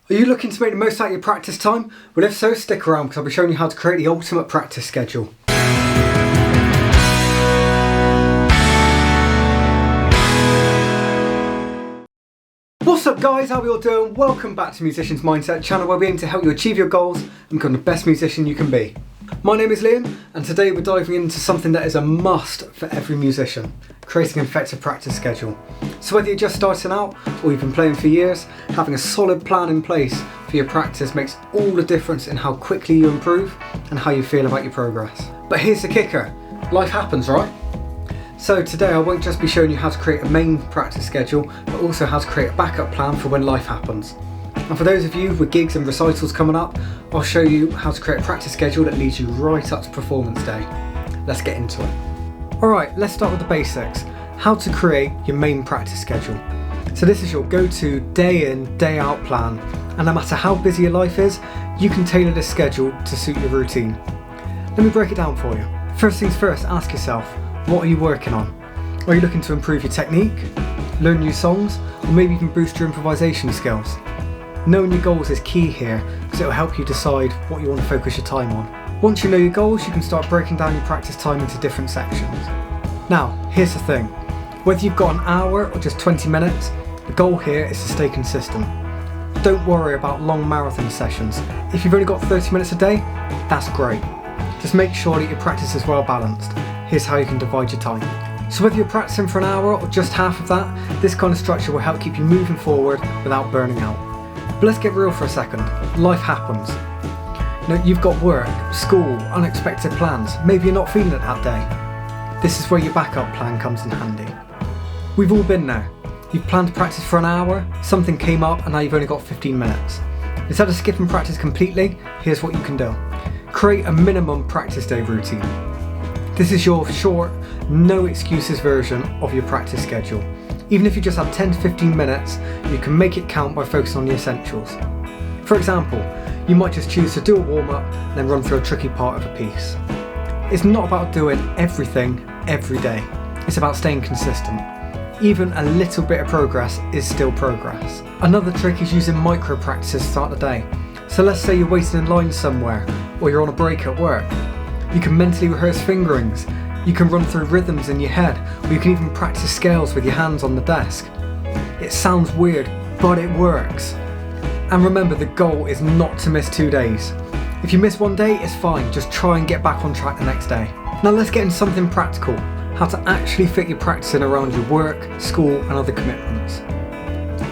Are you looking to make the most out of your practice time? Well, if so, stick around because I'll be showing you how to create the ultimate practice schedule. What's up guys, how are we all doing? Welcome back to Musicians Mindset channel where we aim to help you achieve your goals and become the best musician you can be. My name is Liam and today we're diving into something that is a must for every musician, creating an effective practice schedule. So whether you're just starting out or you've been playing for years, having a solid plan in place for your practice makes all the difference in how quickly you improve and how you feel about your progress. But here's the kicker, life happens, right? So today I won't just be showing you how to create a main practice schedule, but also how to create a backup plan for when life happens. And for those of you with gigs and recitals coming up, I'll show you how to create a practice schedule that leads you right up to performance day. Let's get into it. Alright, let's start with the basics. How to create your main practice schedule. So this is your go-to day in, day out plan. And no matter how busy your life is, you can tailor this schedule to suit your routine. Let me break it down for you. First things first, ask yourself, what are you working on? Are you looking to improve your technique, learn new songs, or maybe even boost your improvisation skills? Knowing your goals is key here because it will help you decide what you want to focus your time on. Once you know your goals, you can start breaking down your practice time into different sections. Now, here's the thing. Whether you've got an hour or just 20 minutes, the goal here is to stay consistent. Don't worry about long marathon sessions. If you've only got 30 minutes a day, that's great. Just make sure that your practice is well balanced. Here's how you can divide your time. So whether you're practicing for an hour or just half of that, this kind of structure will help keep you moving forward without burning out. But let's get real for a second. Life happens. Now, you've got work, school, unexpected plans. Maybe you're not feeling it that day. This is where your backup plan comes in handy. We've all been there. You've planned to practice for an hour, something came up and now you've only got 15 minutes. Instead of skipping practice completely, here's what you can do. Create a minimum practice day routine. This is your short, no excuses version of your practice schedule. Even if you just have 10 to 15 minutes, you can make it count by focusing on the essentials. For example, you might just choose to do a warm-up and then run through a tricky part of a piece. It's not about doing everything every day. It's about staying consistent. Even a little bit of progress is still progress. Another trick is using micro practices to start the day. So let's say you're waiting in line somewhere or you're on a break at work. You can mentally rehearse fingerings. You can run through rhythms in your head, or you can even practice scales with your hands on the desk. It sounds weird, but it works. And remember, the goal is not to miss 2 days. If you miss one day, it's fine, just try and get back on track the next day. Now let's get into something practical, how to actually fit your practicing around your work, school and other commitments.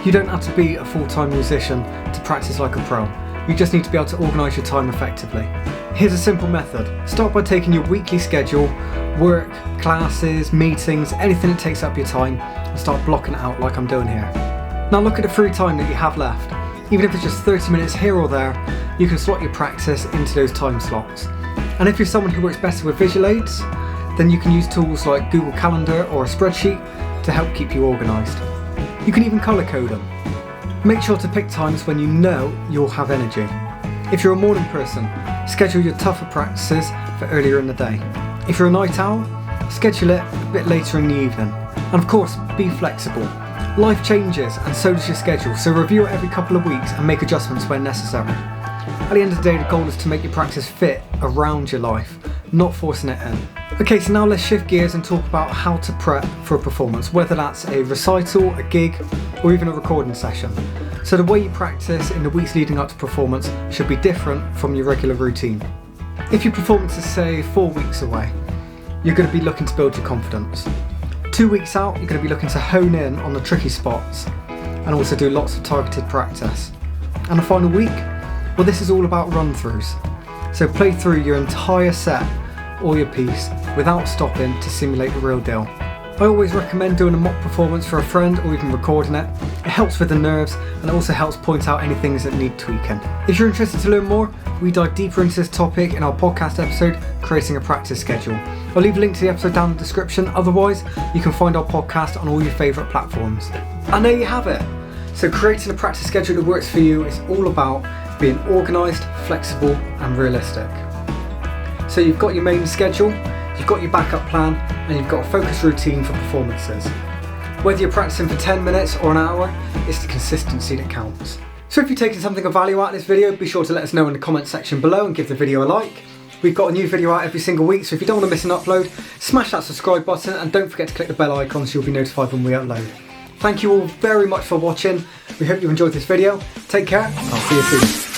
You don't have to be a full-time musician to practice like a pro. You just need to be able to organise your time effectively. Here's a simple method. Start by taking your weekly schedule, work, classes, meetings, anything that takes up your time, and start blocking it out like I'm doing here. Now look at the free time that you have left. Even if it's just 30 minutes here or there, you can slot your practice into those time slots. And if you're someone who works better with visual aids, then you can use tools like Google Calendar or a spreadsheet to help keep you organised. You can even colour code them. Make sure to pick times when you know you'll have energy. If you're a morning person, schedule your tougher practices for earlier in the day. If you're a night owl, schedule it a bit later in the evening. And of course, be flexible. Life changes and so does your schedule, so review it every couple of weeks and make adjustments when necessary. At the end of the day, the goal is to make your practice fit around your life, not forcing it in. Okay, so now let's shift gears and talk about how to prep for a performance, whether that's a recital, a gig, or even a recording session. So the way you practice in the weeks leading up to performance should be different from your regular routine. If your performance is say 4 weeks away, you're going to be looking to build your confidence. 2 weeks out, you're going to be looking to hone in on the tricky spots and also do lots of targeted practice. And the final week, well, this is all about run-throughs. So play through your entire set or your piece without stopping to simulate the real deal. I always recommend doing a mock performance for a friend or even recording it. It helps with the nerves and it also helps point out any things that need tweaking. If you're interested to learn more, we dive deeper into this topic in our podcast episode, Creating a Practice Schedule. I'll leave a link to the episode down in the description, otherwise you can find our podcast on all your favourite platforms. And there you have it. So creating a practice schedule that works for you is all about being organised, flexible and realistic. So you've got your main schedule, you've got your backup plan, and you've got a focused routine for performances. Whether you're practicing for 10 minutes or an hour, it's the consistency that counts. So if you're taking something of value out of this video, be sure to let us know in the comment section below and give the video a like. We've got a new video out every single week, so if you don't want to miss an upload, smash that subscribe button and don't forget to click the bell icon so you'll be notified when we upload. Thank you all very much for watching. We hope you enjoyed this video. Take care. I'll see you soon.